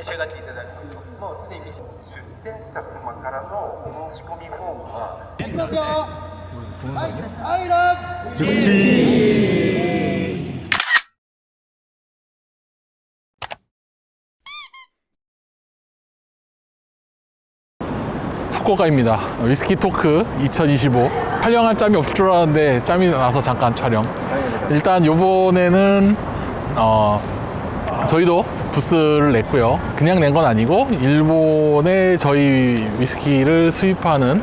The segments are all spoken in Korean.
召し上がっていただくと、もうすでに出店者様からのお申し込みフォームはいきますよ。はい、アイラブウイスキー。후쿠오카입니다. 위스키 토크 2025. 촬영할 짬이 없을 줄 알았는데 짬이 나서 잠깐 촬영. 일단 요번에는 저희도 부스를 냈고요. 그냥 낸 건 아니고 일본에 저희 위스키를 수입하는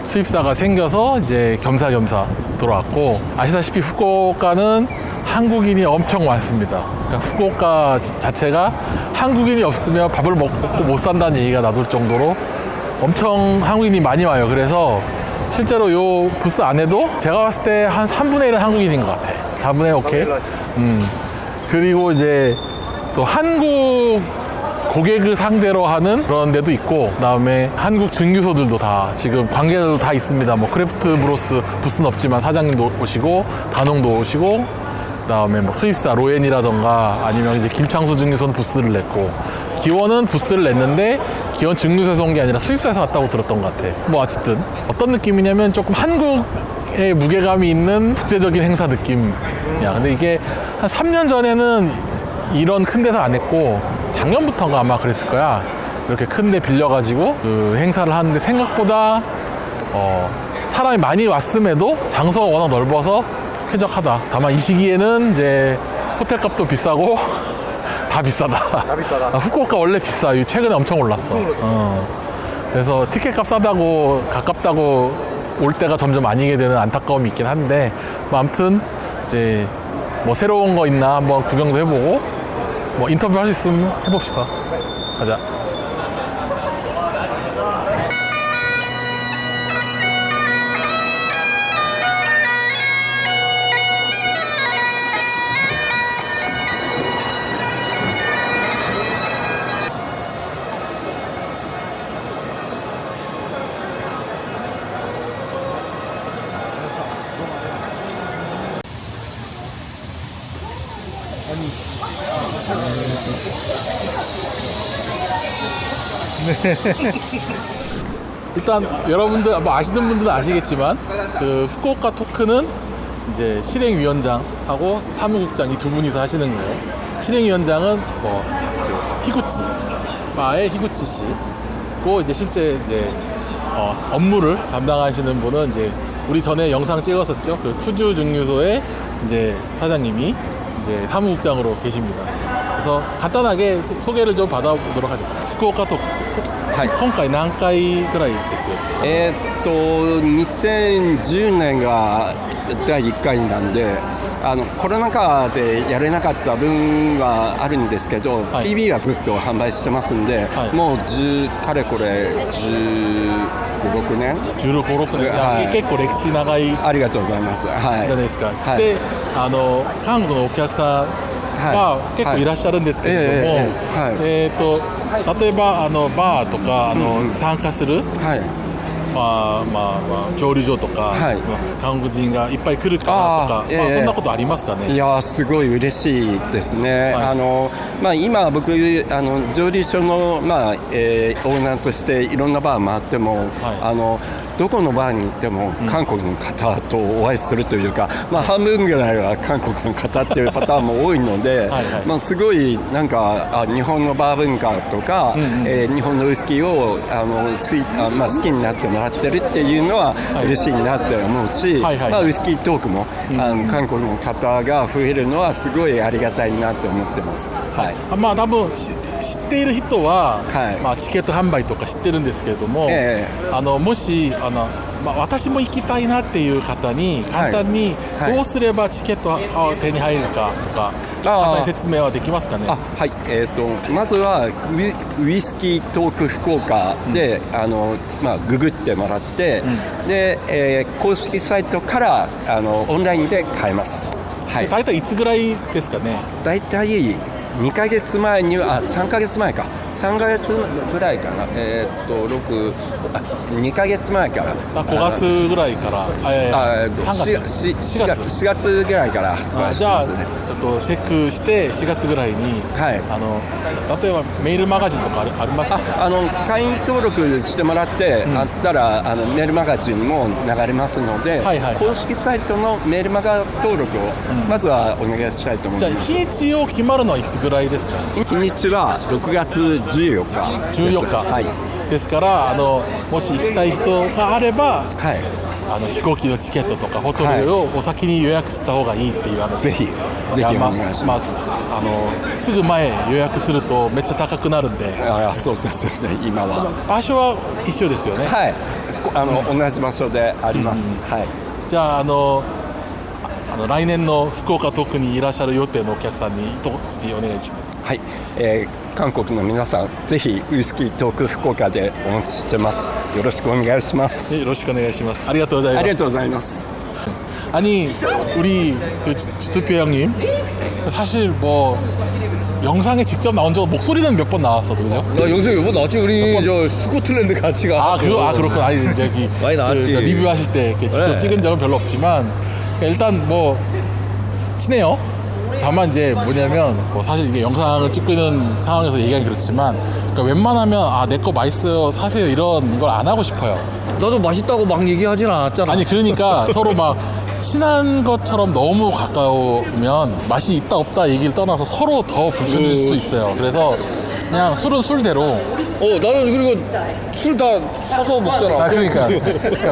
수입사가 생겨서 이제 겸사겸사 돌아왔고, 아시다시피 후쿠오카는 한국인이 엄청 많습니다. 그러니까 후쿠오카 자체가 한국인이 없으면 밥을 먹고 못 산다는 얘기가 나돌 정도로 엄청 한국인이 많이 와요. 그래서 실제로 요 부스 안에도 제가 봤을 때 한 3분의 1은 한국인인 것 같아. 4분의 1 오케이. 그리고 이제 또 한국 고객을 상대로 하는 그런 데도 있고, 그 다음에 한국 증류소들도 다 지금 관계자도 다 있습니다. 뭐 크래프트 브로스 부스는 없지만 사장님도 오시고 다농도 오시고, 그 다음에 뭐 수입사 로엔이라던가 아니면 이제 김창수 증류소는 부스를 냈고, 기원은 부스를 냈는데 기원 증류소에서 온 게 아니라 수입사에서 왔다고 들었던 것 같아. 뭐 어쨌든 어떤 느낌이냐면 조금 한국의 무게감이 있는 국제적인 행사 느낌이야. 근데 이게 한 3년 전에는 이런 큰 데서 안 했고, 작년부터인가 아마 그랬을 거야. 이렇게 큰 데 빌려가지고 그 행사를 하는데 생각보다 사람이 많이 왔음에도 장소가 워낙 넓어서 쾌적하다. 다만 이 시기에는 이제 호텔 값도 비싸고 다 비싸다. 다 비싸다. 후쿠오카 원래 비싸. 최근에 엄청 올랐어. 그래서 티켓 값 싸다고 가깝다고 올 때가 점점 아니게 되는 안타까움이 있긴 한데, 뭐 아무튼 이제 뭐 새로운 거 있나 한번 구경도 해보고, 뭐 인터뷰 할 수 있으면 해봅시다. 가자. 일단 여러분들 뭐 아시는 분들은 아시겠지만, 그 후쿠오카 토크는 이제 실행위원장하고 사무국장 이 두 분이서 하시는 거예요. 실행위원장은 뭐 히구치 바의 히구치 씨고, 이제 실제 이제 업무를 담당하시는 분은 이제 우리 전에 영상 찍었었죠. 그 쿠주 증류소의 이제 사장님이 이제 사무국장으로 계십니다. 그래서 간단하게 소개를 좀 받아보도록 하죠. 후쿠오카 토크 はい、今回何回ぐらいですよ。2010年が第1回なんで、コロナ禍でやれなかった分はあるんですけど、はい、PB はずっと販売してますんで、はい、もうかれこれ15、6年15、6年、はい、結構歴史長いありがとうございます、はい、じゃないですか、はい、で韓国のお客さんが結構いらっしゃるんですけれども、例えばバーとか参加する、はい、蒸留所とか、はい、韓国人がいっぱい来るかとか、そんなことありますかね。いやすごい嬉しいですね、はい、今僕蒸留所の、オーナーとしていろんなバー回っても、はい、どこのバーに行っても韓国の方とお会いするというか、半分ぐらいは韓国の方っていうパターンも多いのではい、すごいなんか日本のバー文化とか、日本のウイスキーを好きになってもらってるっていうのは嬉しいなって思うし、はいはい、ウイスキートークも韓国の方が増えるのはすごいありがたいなって思ってます、はい、多分知っている人は、はい、チケット販売とか知ってるんですけれども、もし私も行きたいなっていう方に簡単にどうすればチケットが手に入るかとか、簡単に説明はできますかね。はい、まずはウイスキートーク福岡で、ググってもらって、で、公式サイトからオンラインで買えます。はい、大体いつぐらいですかね。大体2ヶ月前には3ヶ月前か3ヶ月ぐらいかな、2ヶ月前から5月ぐらいから4月ぐらいから発売しじゃあますね。ちょっとチェックして4月ぐらいに、はい例えばメールマガジンとかありますか？会員登録してもらって、あったらメールマガジンにも流れますので、はいはい公式サイトのメールマガ登録をまずはお願いしたいと思いじゃあます。日にちを決まるのはいつぐらいですか？日にちは6月14日です。 14日、はい、ですからもし行きたい人があればはい、飛行機のチケットとかホテルをお先に予約した方がいいっていう話。ぜひお願いします。すぐ前予約するとめっちゃ高くなるんで。そうですよね、今は。場所は一緒ですよね。はい、同じ場所であります。はい。じゃあ来年の福岡特にいらっしゃる予定のお客さんに一言お願いします。はい、韓国の皆さん、ぜひウイスキートーク福岡でお待ちしてます。よろしくお願いします。よろしくお願いします。ありがとうございます。ありがとうございます. 아니 우리 그 주투표 형님 사실 뭐 영상에 직접 나온 적 목소리는 몇 번 나왔어, 그죠? 나 영상에 몇 번 나왔지. 우리 저 스코틀랜드 같이 가. 그렇구나. 아니 저기 많이 나왔지. 저 리뷰하실 때 이렇게 직접 그래. 찍은 적은 별로 없지만 일단 뭐 친해요. 다만 이제 뭐냐면 뭐 사실 이게 영상을 찍고 있는 상황에서 얘기하기 그렇지만 그러니까 웬만하면 내 거 맛있어요 사세요 이런 걸 안 하고 싶어요. 나도 맛있다고 막 얘기하진 않았잖아. 아니 그러니까 서로 막 친한 것처럼 너무 가까우면 맛이 있다 없다 얘기를 떠나서 서로 더 불편해질 수도 있어요. 그래서 그냥 술은 술대로. 나는 그리고 술 다 사서 먹잖아. 그러니까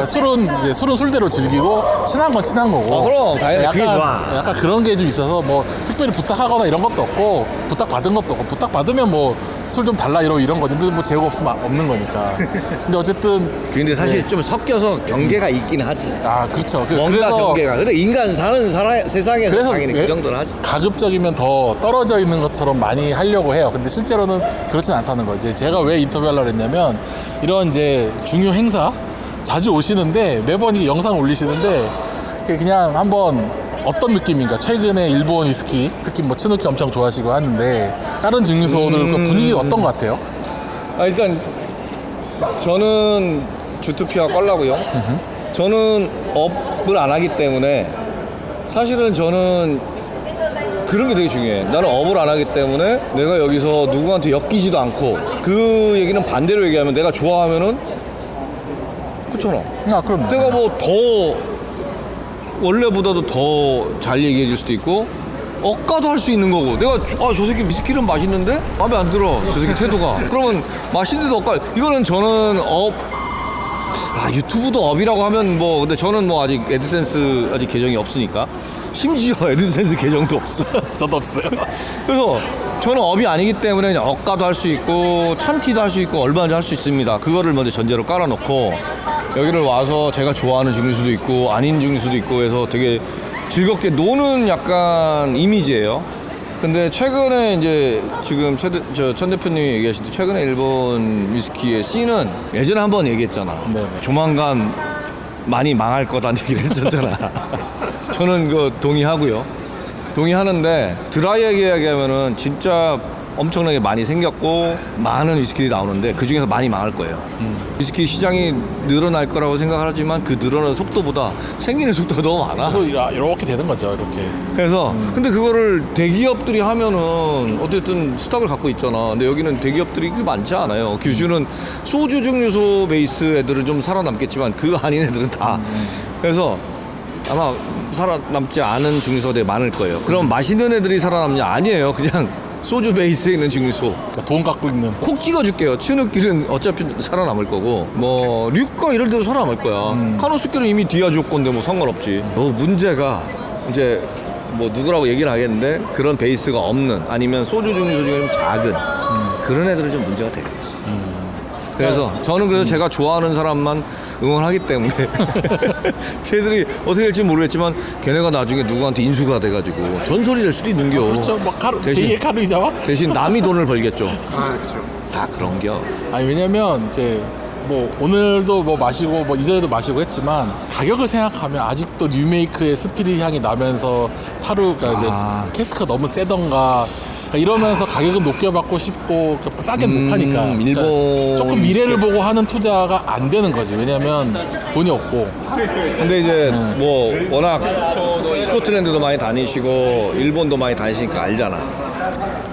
술은 술대로 즐기고 친한 건 친한 거고. 그럼 당연히 그게 좋아. 약간 그런 게 좀 있어서 뭐 특별히 부탁하거나 이런 것도 없고 부탁 받은 것도 없고 부탁 받으면 뭐 술 좀 달라 이런 거지. 근데 뭐 재고 없으면 없는 거니까. 근데 어쨌든 근데 사실 좀 섞여서 경계가 있긴 하지. 그렇죠. 뭔가 그래서 경계가. 근데 인간 사는 세상에서 당연히 그 정도는 하지. 가급적이면 더 떨어져 있는 것처럼 많이 하려고 해요. 근데 실제로는 그렇진 않다는 거지. 제가 왜 인터뷰하려고 했냐면 이런 이제 중요 행사 자주 오시는데 매번 이 영상 올리시는데 그냥 한번 어떤 느낌인가. 최근에 일본 위스키 특히 뭐 츠누키 엄청 좋아하시고 하는데 다른 증류소들 그 분위기가 어떤 것 같아요? 일단 저는 주투피아 껄라고요. 저는 업을 안 하기 때문에 사실은 저는 그런 게 되게 중요해. 나는 업을 안 하기 때문에 내가 여기서 누구한테 엮이지도 않고, 그 얘기는 반대로 얘기하면 내가 좋아하면은 그렇잖아. 그럼 내가 뭐 더 원래보다도 더 잘 얘기해 줄 수도 있고 억가도 할 수 있는 거고, 내가 저 새끼 위스키는 맛있는데 마음에 안 들어 저 새끼 태도가, 그러면 맛있는데도 억가. 이거는 저는 유튜브도 업이라고 하면 뭐, 근데 저는 뭐 아직 애드센스 아직 계정이 없으니까, 심지어 애드센스 계정도 없어. 저도 없어요. 그래서 저는 업이 아니기 때문에 그냥 억가도 할 수 있고 찬티도 할 수 있고 얼마든지 할 수 있습니다. 그거를 먼저 전제로 깔아놓고 여기를 와서 제가 좋아하는 증류수도 있고 아닌 증류수도 있고 해서 되게 즐겁게 노는 약간 이미지예요. 근데 최근에 이제 지금 천 대표님이 얘기하실 때 최근에 일본 위스키의 씬은 예전에 한번 얘기했잖아. 네네. 조만간 많이 망할 거다는 얘기를 했었잖아. 저는 그거 동의하는데 드라이하게 이야기하면은 진짜 엄청나게 많이 생겼고 많은 위스키들이 나오는데 그 중에서 많이 망할 거예요. 위스키 시장이 늘어날 거라고 생각하지만 그 늘어나는 속도보다 생기는 속도가 너무 많아. 또 이렇게 되는 거죠, 이렇게. 그래서 근데 그거를 대기업들이 하면은 어쨌든 스탁을 갖고 있잖아. 근데 여기는 대기업들이 그렇게 많지 않아요. 규슈는 소주 증류소 베이스 애들은 좀 살아남겠지만 그거 아닌 애들은 다. 그래서 아마 살아남지 않은 증류소들이 많을 거예요. 그럼 맛있는 애들이 살아남냐? 아니에요. 그냥 소주 베이스에 있는 증류소. 돈 갖고 있는. 콕 찍어줄게요. 츠누키는 어차피 살아남을 거고, 뭐 류가 이럴 때도 살아남을 거야. 카노스키는 이미 디아조 건데 뭐 상관없지. 문제가 이제 뭐 누구라고 얘기를 하겠는데 그런 베이스가 없는, 아니면 소주 증류소 중에 좀 작은 그런 애들은 좀 문제가 되겠지. 그래서 저는 그래서 제가 좋아하는 사람만 응원하기 때문에 쟤들이 어떻게 될지 모르겠지만 걔네가 나중에 누구한테 인수가 돼가지고 전설이 될 수도 있는겨. 그렇죠. 뭐 제2의 카루이자와 대신 남이 돈을 벌겠죠. 그렇죠. 다 그런겨. 아니 왜냐면 이제 뭐 오늘도 뭐 마시고 뭐 이전에도 마시고 했지만 가격을 생각하면 아직도 뉴메이크의 스피릿 향이 나면서 타루가 이제 캐스크가 너무 세던가 그러니까 이러면서 가격은 높게 받고 싶고 싸게 못하니까 일본 조금 미래를 보고 하는 투자가 안 되는 거지. 왜냐면 돈이 없고. 근데 이제 뭐 워낙 스코틀랜드도 많이 다니시고 일본도 많이 다니시니까 알잖아.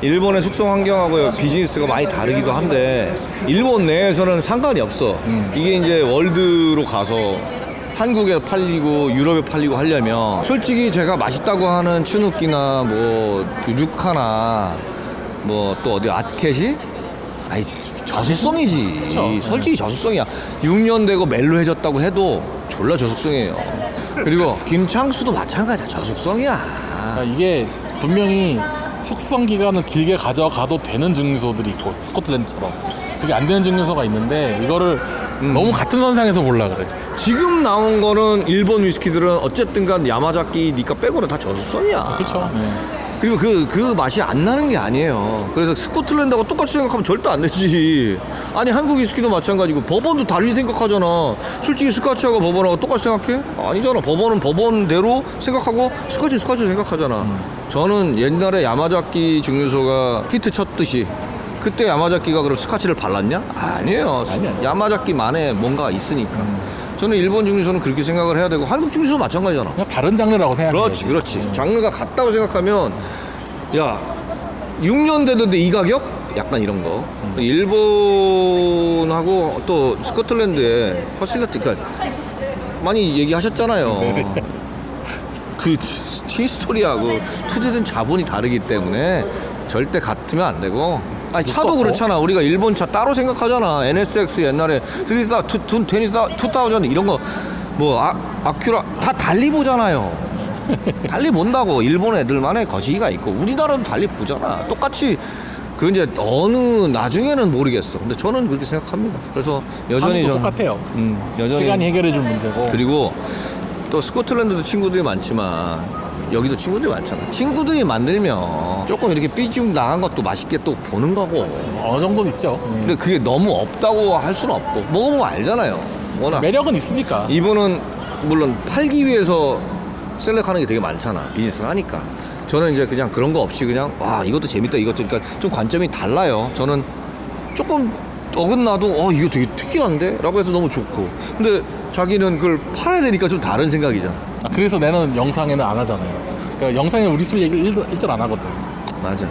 일본의 숙성 환경하고 비즈니스가 많이 다르기도 한데 일본 내에서는 상관이 없어. 이게 이제 월드로 가서 한국에 팔리고 유럽에 팔리고 하려면 솔직히 제가 맛있다고 하는 춘우끼나 뭐 유카나 뭐 또 어디 아켓이 아니 저속성이지. 그쵸. 솔직히 저속성이야. 6년 되고 멜로해졌다고 해도 졸라 저속성이에요. 그리고 김창수도 마찬가지야. 저속성이야. 그러니까 이게 분명히 숙성 기간을 길게 가져가도 되는 증류소들이 있고 스코틀랜드처럼 그게 안 되는 증류소가 있는데 이거를 너무 같은 선상에서 몰라 그래. 지금 나온 거는 일본 위스키들은 어쨌든 간 야마자키 니까 빼고는 다 저속성이야. 그렇죠. 그리고 그 맛이 안 나는 게 아니에요. 그래서 스코틀랜드하고 똑같이 생각하면 절대 안 되지. 아니 한국 위스키도 마찬가지고 법원도 달리 생각하잖아. 솔직히 스카치하고 법원하고 똑같이 생각해? 아니잖아. 법원은 법원대로 생각하고 스카치 생각하잖아. 저는 옛날에 야마자키 증류소가 히트 쳤듯이 그때 야마자키가 그럼 스카치를 발랐냐? 아니에요. 야마자키만의 뭔가가 있으니까. 저는 일본 증류소는 그렇게 생각을 해야 되고 한국 증류소도 마찬가지잖아. 그냥 다른 장르라고 생각해. 그렇지. 장르가 같다고 생각하면 야 6년 됐는데 이 가격? 약간 이런 거. 일본하고 또 스코틀랜드의 퍼실리티 그러니까 많이 얘기하셨잖아요. 그 히스토리하고 투자된 자본이 다르기 때문에 절대 같으면 안 되고. 아니 차도 그렇잖아. 우리가 일본 차 따로 생각하잖아. NSX 옛날에 2000 이런 거 뭐 아큐라 다 달리 보잖아요. 달리 본다고. 일본 애들만의 거시기가 있고 우리나라도 달리 보잖아. 똑같이 그 이제 어느 나중에는 모르겠어. 근데 저는 그렇게 생각합니다. 그래서 여전히 한국도 똑같아요. 여전히 시간이 해결해 줄 문제고. 그리고 또 스코틀랜드도 친구들이 많지만 여기도 친구들이 많잖아. 친구들이 만들면 조금 이렇게 삐죽 나간 것도 맛있게 또 보는 거고. 어느 정도는 있죠. 근데 그게 너무 없다고 할 수는 없고 먹어보면 알잖아요. 워낙 매력은 있으니까. 이분은 물론 팔기 위해서 셀렉하는 게 되게 많잖아. 비즈니스를 하니까. 저는 이제 그냥 그런 거 없이 그냥 와 이것도 재밌다 이것도 그러니까 좀 관점이 달라요. 저는 조금 어긋나도 이거 되게 특이한데? 라고 해서 너무 좋고. 근데 자기는 그걸 팔아야 되니까 좀 다른 생각이잖아. 그래서 내는 영상에는 안 하잖아요. 그러니까 영상에 우리 술 얘기를 일절 안 하거든. 맞아.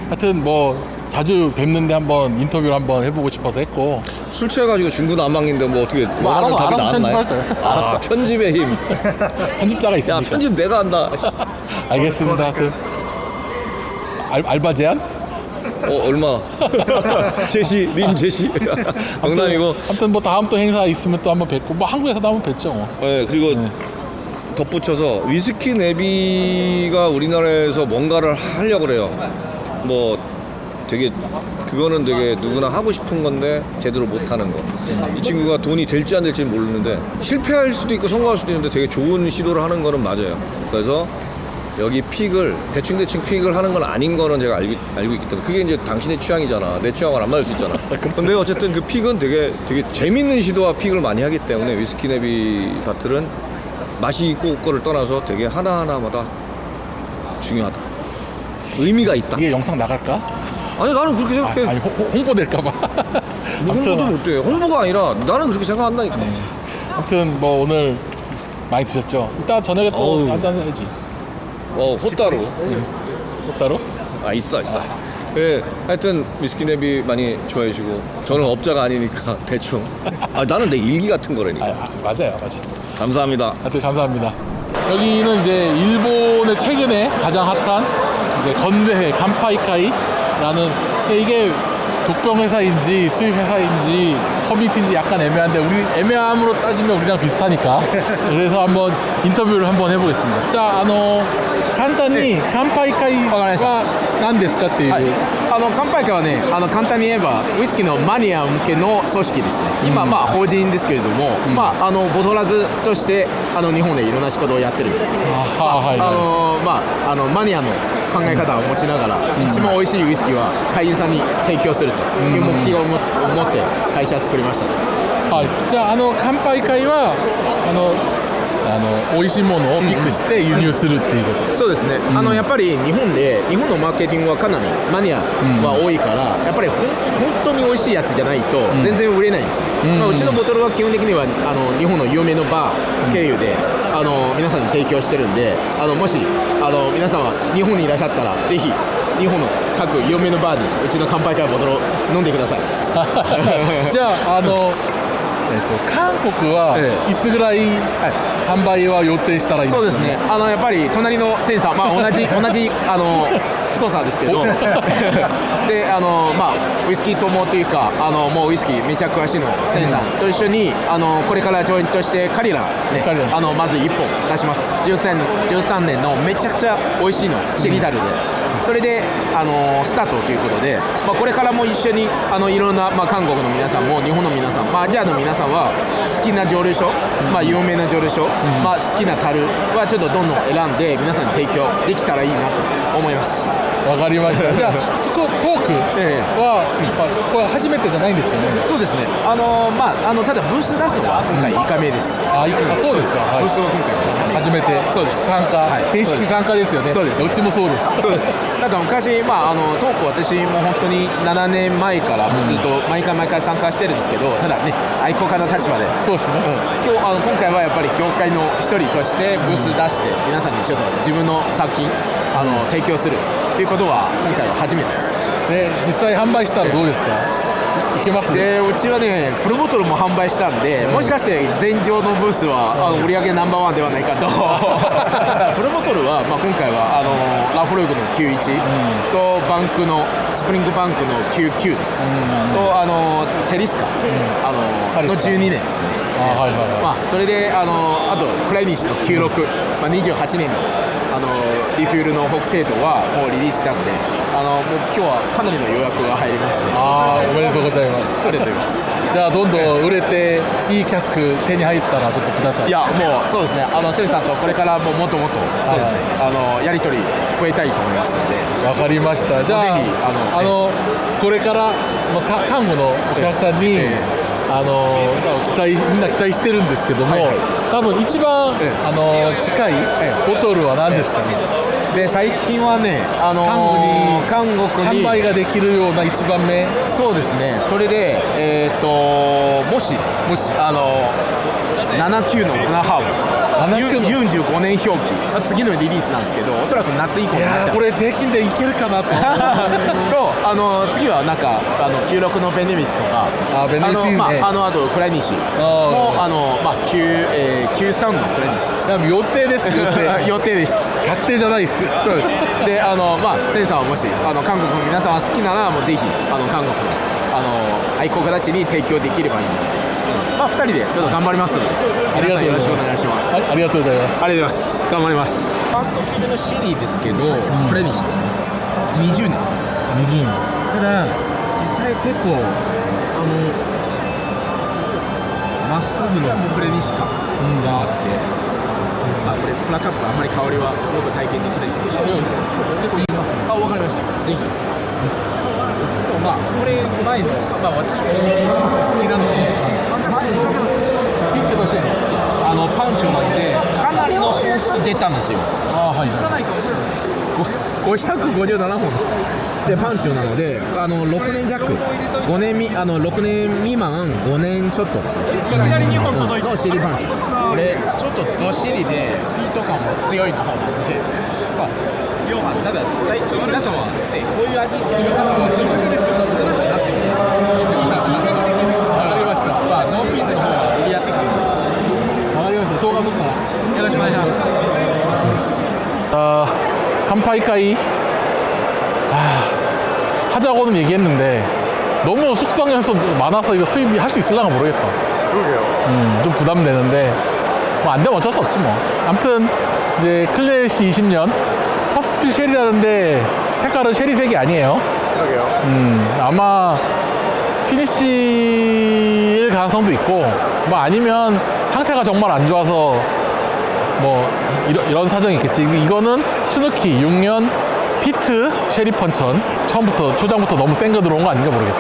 하여튼 뭐 자주 뵙는데 한번 인터뷰를 한번 해보고 싶어서 했고. 술 취해가지고 중구난방인데 뭐 어떻게 뭐 알아서 편집할 거예요. 알았어. 편집의 힘. 편집자가 야 있으니까. 편집 내가 한다. 알겠습니다. 하여튼 알바 제한? 얼마? 님 제시. 농담이고. 아무튼 뭐 다음 또 행사 있으면 또 한번 뵙고 뭐 한국에서도 한번 뵙죠. 뭐. 네, 그리고 덧붙여서 위스키 내비가 우리나라에서 뭔가를 하려고 그래요. 뭐 되게 그거는 되게 누구나 하고 싶은 건데 제대로 못하는 거. 이 친구가 돈이 될지 안 될지 모르는데 실패할 수도 있고 성공할 수도 있는데 되게 좋은 시도를 하는 거는 맞아요. 그래서 여기 픽을 대충 픽을 하는 건 아닌 거는 제가 알고 있기 때문에 그게 이제 당신의 취향이잖아. 내 취향은 안 맞을 수 있잖아. 근데 어쨌든 그 픽은 되게 재밌는 시도와 픽을 많이 하기 때문에 위스키 내비 바틀은 맛이 있고 없고를 떠나서 되게 하나하나마다 중요하다. 의미가 있다. 이게 영상 나갈까? 아니 나는 그렇게 생각해. 아니 홍보될까봐. 뭐 홍보도 못해. 홍보가 아니라 나는 그렇게 생각한다니까. 아무튼 뭐 오늘 많이 드셨죠? 이따 저녁에 또 한잔 해야지. 호따루. 호따루? 있어. 네, 하여튼 위스키 내비 많이 좋아해 주시고 저는 업자가 아니니까 대충. 나는 내 일기 같은 거라니까. 맞아요. 감사합니다. 하여튼 감사합니다. 여기는 이제 일본의 최근에 가장 핫한 이제 건배회 간파이카이라는 이게 독병 회사인지 수입 회사인지 커뮤니티인지 약간 애매한데 우리 애매함으로 따지면 우리랑 비슷하니까 그래서 한번 인터뷰를 한번 해보겠습니다. 자, 簡単に乾杯会は何ですかっていう、乾杯会はね簡単に言えばウイスキーのマニア向けの組織ですね。今法人ですけれども、ボトラズとして日本でいろんな仕事をやってるんですけど、マニアの考え方を持ちながら、一番美味しいウイスキーは会員さんに提供するという目標を持って会社を作りました。はい、じゃあ乾杯会は美味しいものをピックして輸入するっていうこと。そうですね、やっぱり日本のマーケティングはかなりマニアは多いから、やっぱり本当に美味しいやつじゃないと全然売れないんですね、うちのボトルは基本的には日本の有名のバー経由で、皆さんに提供してるんで、もし皆さんは日本にいらっしゃったらぜひ日本の各有名のバーにうちの乾杯会ボトルを飲んでください。じゃあ韓国はいつぐらい販売は予定したらいいんですかね。そうですね、やっぱり隣のセンサー、同じ太さですけどで、ウイスキー友というかもうウイスキーめちゃ詳しいのセンさんと一緒にこれからジョイントしてカリラ、ね、まず1本出します。13年のめちゃくちゃ美味しいのシェリダルで、それでスタートということで、これからも一緒にいろんな、韓国の皆さんも日本の皆さん、アジアの皆さんは好きな蒸留所、有名な蒸留所、好きな樽はちょっとどんどん選んで皆さんに提供できたらいいなと思います。わかりました。じゃあトークは、これ初めてじゃないんですよね。そうですね、ただブース出すのは今回1回目です。そうですか、ブースを今回初めて参加、正式参加ですよね。そうです、うちもそうです。そうです。なんか昔、トーク私も本当に7年前からずっと毎回参加してるんですけど、ただね、愛好家の立場で、そうですね。今回はやっぱり業界の一人としてブース出して皆さんにちょっと自分の作品提供するということは今回は初めてです。で、実際販売したらどうですか？いけます？で、うちはね、フルボトルも販売したんで、もしかして全場のブースは売り上げナンバーワンではないかと。フルボトルは、今回はラフロイグの91、とバンクのスプリングバンクの99ですね、とテリスカ、の12年ですね。それであとクライニッシュの96、28年のリフィールの北西道はもうリリースしたんで、もう今日はかなりの予約が入りまして、おめでとうございます。ありがとうございます。じゃあどんどん売れていいキャスク手に入ったらちょっとください。いや、もうそうですね、センさんとこれからもっともっとそうですね、やり取り増えたいと思いますので。わかりました。じゃあぜひこれから看護のお客さんに、みんな期待してるんですけども、多分一番、近いボトルは何ですかね。で、最近はね、韓国に販売ができるような一番目。そうですね、それでもし79のブナハーブ45年表記、次のリリースなんですけど、おそらく夏以降になっちゃう。これ税金でいけるかなと。次はなんか96のベネミスとか、ベネミスいいね。あとクライニッシュも93のクライニッシュです。予定です。予定です。確定じゃないです。そうです。で、センさんはもし韓国の皆さんは好きなら、もうぜひ韓国の愛好家たちに提供できればいいなと。2人でちょっと頑張りますので、皆さんよろしくお願いします。ありがとうございます。ありがとうございます。頑張ります。ファーストフィルのシリーですけど、クライニッシュですね。20年。ただ実際結構まっすぐのクレニッシュ感があって、これプラカップあんまり香りはよく体験できないんですけど、結構言いますね。わかりました。ぜひ。これ前の、私もシリーズも好きなので、ピッケとしてのパンチョなんでかなりの本数出たんですよ。557本です。で、パンチョなので6年弱、6年未満5年ちょっとですね、のシリパンチョ。これちょっとどっしりでフィート感も強いの方なので、ただ最近皆さんは、こういう味好きな方はちょっと少なくなってくる。わかりました。ノーピンの方が売りやすいかもしれないです。わかりました。動画撮ったらよろしくお願いします。간파이 까이 하자고는 얘기했는데 너무 숙성해서 많아서 이거 수입이 할 수 있을랑가 모르겠다. 그러게요. 좀 부담되는데 뭐 안 되면 어쩔 수 없지 뭐. 아무튼 이제 클래시 20년 퍼스필 쉘이라는데 색깔은 쉘이색이 아니에요. 그러게요. 아마 피니쉬일 가능성도 있고, 뭐 아니면 상태가 정말 안 좋아서 뭐 이런 사정이 있겠지. 이거는 추누키 6년 피트 쉐리 펀천, 처음부터 초장부터 너무 센 거 들어온 거 아닌가 모르겠다.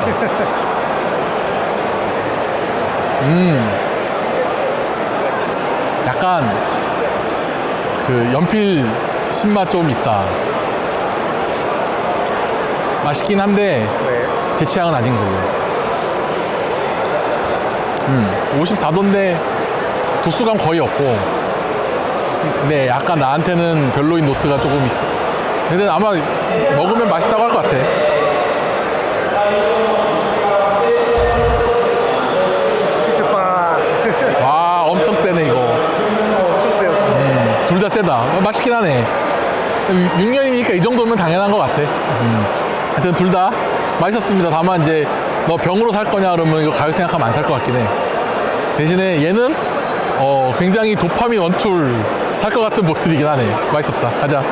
약간 그 연필 신맛 좀 있다. 맛있긴 한데 제 취향은 아닌 걸로. 54도인데 도수감 거의 없고, 근데 약간 나한테는 별로인 노트가 조금 있어. 근데 아마 먹으면 맛있다고 할 것 같아. 와, 엄청 세네 이거. 엄청 세요. 둘 다 세다. 맛있긴 하네. 6년이니까 이 정도면 당연한 것 같아. 하여튼 둘 다 맛있었습니다. 다만 이제 너 병으로 살 거냐 그러면 이거 가격 생각하면 안 살 것 같긴 해. 대신에 얘는 굉장히 도파민 원툴 살 것 같은 보틀이긴 하네. 맛있었다. 가자.